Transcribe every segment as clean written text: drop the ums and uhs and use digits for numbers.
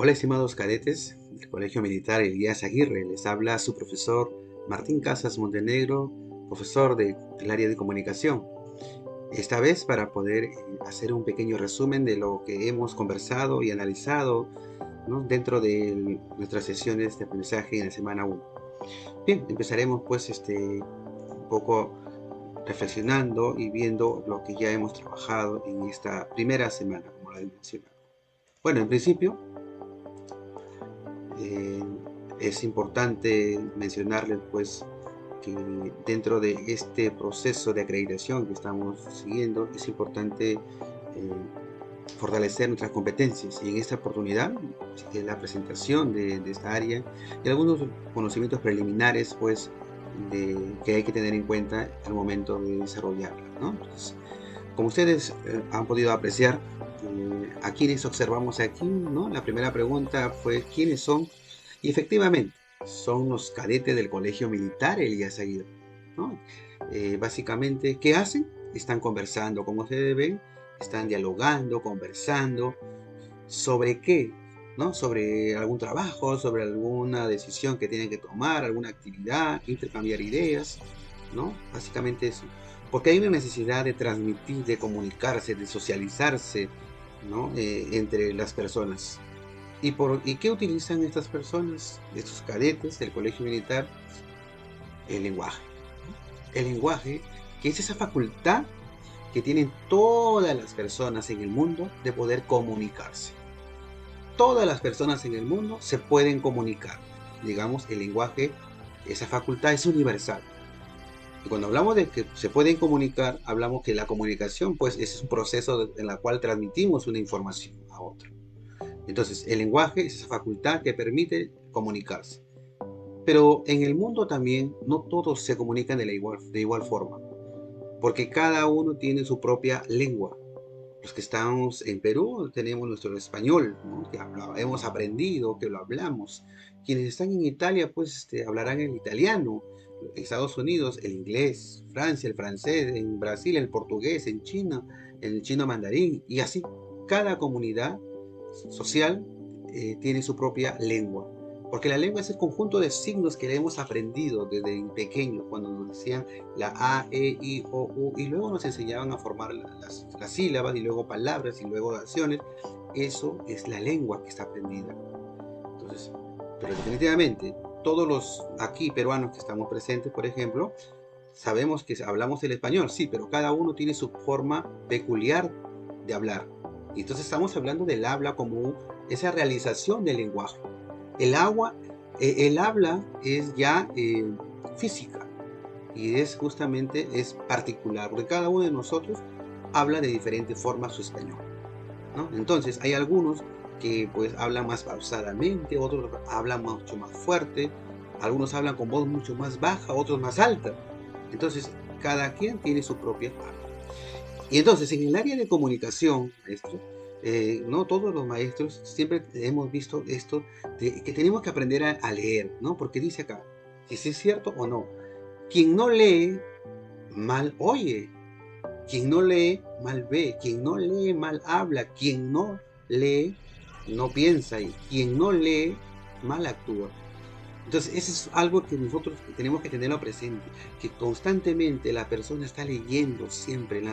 Hola, estimados cadetes del Colegio Militar Elías Aguirre. Les habla su profesor Martín Casas Montenegro, profesor del área de comunicación. Esta vez para poder hacer un pequeño resumen de lo que hemos conversado y analizado, ¿no?, dentro de nuestras sesiones de aprendizaje en la semana 1. Bien, empezaremos pues un poco reflexionando y viendo lo que ya hemos trabajado en esta primera semana, como lo he mencionado. Bueno, en principio, Eh, es importante mencionarles pues que dentro de este proceso de acreditación que estamos siguiendo es importante fortalecer nuestras competencias, y en esta oportunidad es la presentación de esta área y algunos conocimientos preliminares pues que hay que tener en cuenta al momento de desarrollarla, ¿no? Entonces, como ustedes han podido apreciar, a quienes observamos aquí, ¿no? La primera pregunta fue ¿quiénes son? Y efectivamente, son los cadetes del Colegio Militar Elías Aguirre, ¿no? Básicamente, ¿qué hacen? Están conversando, como ustedes ven, están dialogando, conversando. ¿Sobre qué? ¿No? Sobre algún trabajo, sobre alguna decisión que tienen que tomar, alguna actividad, intercambiar ideas, ¿no? Básicamente eso. Porque hay una necesidad de transmitir, de comunicarse, de socializarse, ¿no? Entre las personas. ¿Y qué utilizan estas personas, estos cadetes del colegio militar? El lenguaje. El lenguaje, que es esa facultad que tienen todas las personas en el mundo de poder comunicarse. Todas las personas en el mundo se pueden comunicar. Digamos, el lenguaje, esa facultad es universal. Y cuando hablamos de que se pueden comunicar, hablamos que la comunicación, pues, es un proceso en el cual transmitimos una información a otra. Entonces, el lenguaje es esa facultad que permite comunicarse. Pero en el mundo también no todos se comunican de igual forma, porque cada uno tiene su propia lengua. Los que estamos en Perú tenemos nuestro español, ¿no?, que hemos aprendido, que lo hablamos. Quienes están en Italia, pues hablarán el italiano. En Estados Unidos, el inglés. Francia, el francés. En Brasil, el portugués. En China, el chino mandarín. Y así, cada comunidad social tiene su propia lengua. Porque la lengua es el conjunto de signos que hemos aprendido desde pequeños, cuando nos decían la A, E, I, O, U, y luego nos enseñaban a formar las sílabas, y luego palabras, y luego oraciones. Eso es la lengua que está aprendida. Entonces, pero definitivamente, todos los aquí peruanos que estamos presentes, por ejemplo, sabemos que hablamos el español, sí, pero cada uno tiene su forma peculiar de hablar. Y entonces estamos hablando del habla como esa realización del lenguaje. El habla es ya física, y es justamente, es particular, porque cada uno de nosotros habla de diferente forma su español, ¿no? Entonces hay algunos que pues hablan más pausadamente, otros hablan mucho más fuerte, algunos hablan con voz mucho más baja, otros más alta. Entonces cada quien tiene su propia habla. Y entonces en el área de comunicación, maestro, no todos los maestros siempre hemos visto esto de que tenemos que aprender a leer, ¿no? Porque dice acá, si es cierto o no, quien no lee, mal oye. Quien no lee, mal ve. Quien no lee, mal habla. Quien no lee, no piensa. Y quien no lee, mal actúa. Entonces, eso es algo que nosotros tenemos que tenerlo presente, que constantemente la persona está leyendo siempre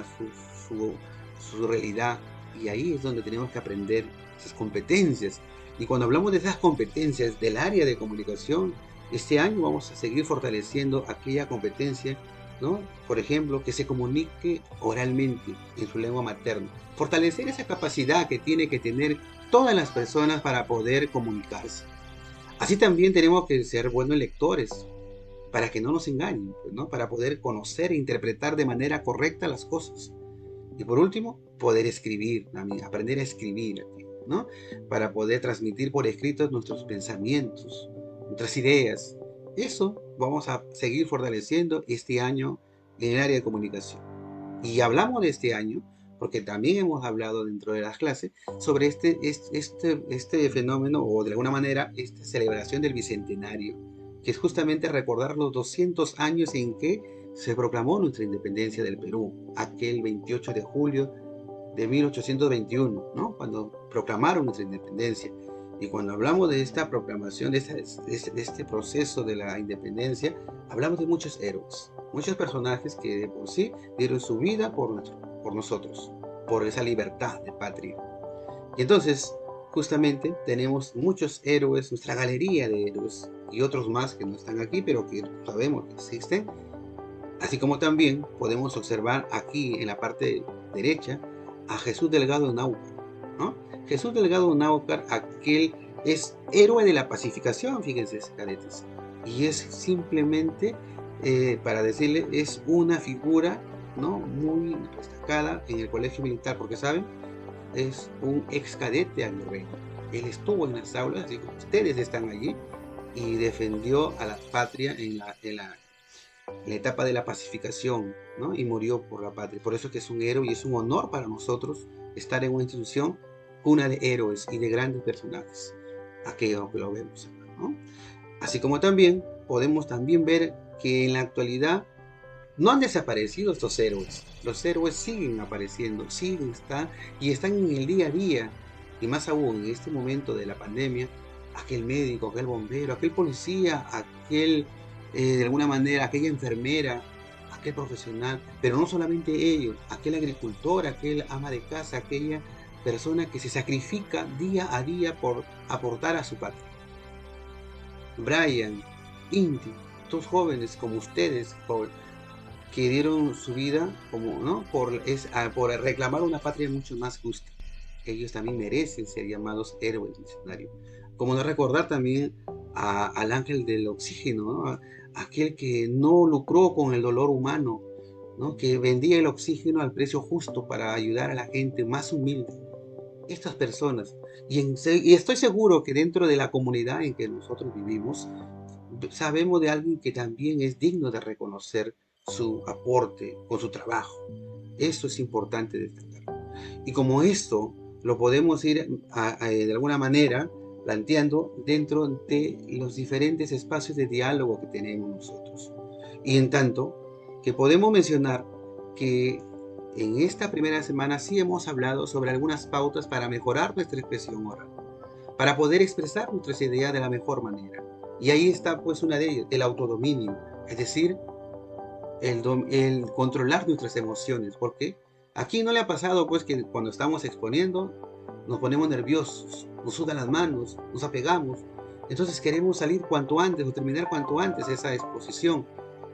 su, su realidad, y ahí es donde tenemos que aprender esas competencias. Y cuando hablamos de esas competencias del área de comunicación, este año vamos a seguir fortaleciendo aquella competencia, ¿no? Por ejemplo, que se comunique oralmente en su lengua materna. Fortalecer esa capacidad que tiene que tener todas las personas para poder comunicarse. Así también tenemos que ser buenos lectores, para que no nos engañen, pues, ¿no? Para poder conocer e interpretar de manera correcta las cosas. Y por último, poder escribir, aprender a escribir, ¿no? Para poder transmitir por escrito nuestros pensamientos, nuestras ideas. Eso vamos a seguir fortaleciendo este año en el área de comunicación. Y hablamos de este año porque también hemos hablado dentro de las clases sobre este fenómeno, o de alguna manera esta celebración del Bicentenario, que es justamente recordar los 200 años en que se proclamó nuestra independencia del Perú, aquel 28 de julio de 1821, ¿no? Cuando proclamaron nuestra independencia. Y cuando hablamos de esta proclamación, de este proceso de la independencia, hablamos de muchos héroes, muchos personajes que de por sí dieron su vida por nosotros, por esa libertad de patria. Y entonces, justamente, tenemos muchos héroes, nuestra galería de héroes, y otros más que no están aquí, pero que sabemos que existen. Así como también podemos observar aquí en la parte derecha a Jesús Delgado Náucar, ¿no? Jesús Delgado Náucar, aquel es héroe de la pacificación, fíjense, cadetes. Y es simplemente, para decirle, es una figura, ¿no?, muy destacada en el colegio militar, porque saben, es un ex cadete aguerrido. Él estuvo en las aulas, así como ustedes están allí, y defendió a la patria en la etapa de la pacificación, ¿no? Y murió por la patria. Por eso es que es un héroe y es un honor para nosotros estar en una institución cuna de héroes y de grandes personajes. Aquello que lo vemos acá, ¿no? Así como también podemos también ver que en la actualidad no han desaparecido estos héroes. Los héroes siguen apareciendo, y están en el día a día. Y más aún en este momento de la pandemia, aquel médico, aquel bombero, aquel policía, de alguna manera, aquella enfermera, aquel profesional, pero no solamente ellos, aquel agricultor, aquel ama de casa, aquella persona que se sacrifica día a día por aportar a su patria. Brian, Inti, estos jóvenes como ustedes, que dieron su vida como, ¿no?, por reclamar una patria mucho más justa. Ellos también merecen ser llamados héroes del escenario. Como no recordar también al ángel del oxígeno, ¿no? Aquel que no lucró con el dolor humano, ¿no?, que vendía el oxígeno al precio justo para ayudar a la gente más humilde. Estas personas, y estoy seguro que dentro de la comunidad en que nosotros vivimos, sabemos de alguien que también es digno de reconocer su aporte con su trabajo. Eso es importante destacar. Y como esto lo podemos ir de alguna manera planteando dentro de los diferentes espacios de diálogo que tenemos nosotros. Y en tanto que podemos mencionar que en esta primera semana sí hemos hablado sobre algunas pautas para mejorar nuestra expresión oral, para poder expresar nuestras ideas de la mejor manera. Y ahí está pues una de ellas, el autodominio, es decir, el controlar nuestras emociones, porque aquí no le ha pasado pues que cuando estamos exponiendo nos ponemos nerviosos, nos sudan las manos, nos apegamos, entonces queremos salir cuanto antes o terminar cuanto antes esa exposición.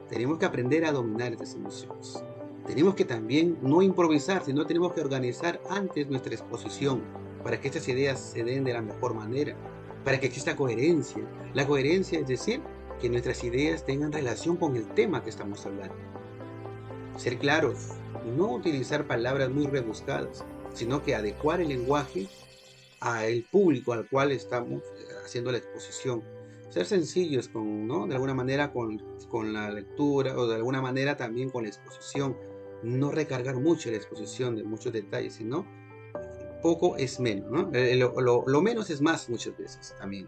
Tenemos que aprender a dominar estas emociones. Tenemos que también no improvisar, sino tenemos que organizar antes nuestra exposición para que estas ideas se den de la mejor manera, para que exista coherencia. La coherencia es decir, que nuestras ideas tengan relación con el tema que estamos hablando. Ser claros, no utilizar palabras muy rebuscadas, sino que adecuar el lenguaje al público al cual estamos haciendo la exposición. Ser sencillos ¿no?, de alguna manera con la lectura, o de alguna manera también con la exposición. No recargar mucho la exposición de muchos detalles, sino poco es menos, ¿no? Lo menos es más muchas veces también.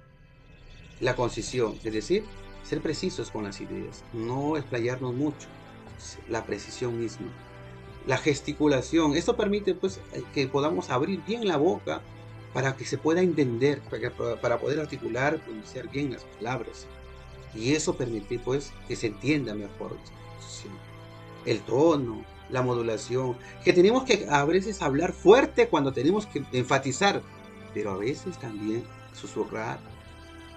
La concisión, es decir, ser precisos con las ideas, no explayarnos mucho, la precisión misma. La gesticulación, esto permite pues que podamos abrir bien la boca para que se pueda entender, para poder articular, pronunciar bien las palabras. Y eso permite pues que se entienda mejor la exposición. El tono, la modulación, que tenemos que a veces hablar fuerte cuando tenemos que enfatizar, pero a veces también susurrar,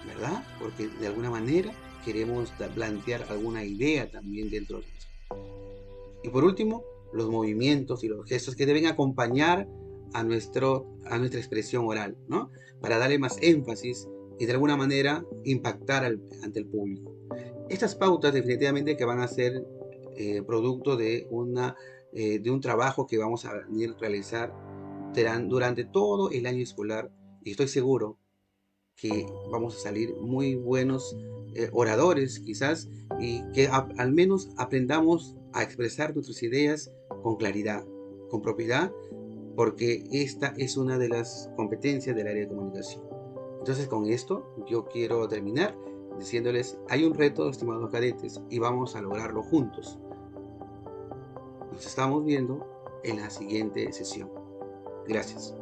¿verdad? Porque de alguna manera queremos plantear alguna idea también dentro de eso. Y por último, los movimientos y los gestos que deben acompañar a nuestra expresión oral, ¿no?, para darle más énfasis y de alguna manera impactar ante el público. Estas pautas definitivamente que van a ser producto de un trabajo que vamos a venir a realizar durante todo el año escolar, y estoy seguro que vamos a salir muy buenos oradores quizás, y que al menos aprendamos a expresar nuestras ideas con claridad, con propiedad, porque esta es una de las competencias del área de comunicación. Entonces con esto yo quiero terminar diciéndoles, hay un reto, estimados cadetes, y vamos a lograrlo juntos. Nos estamos viendo en la siguiente sesión. Gracias.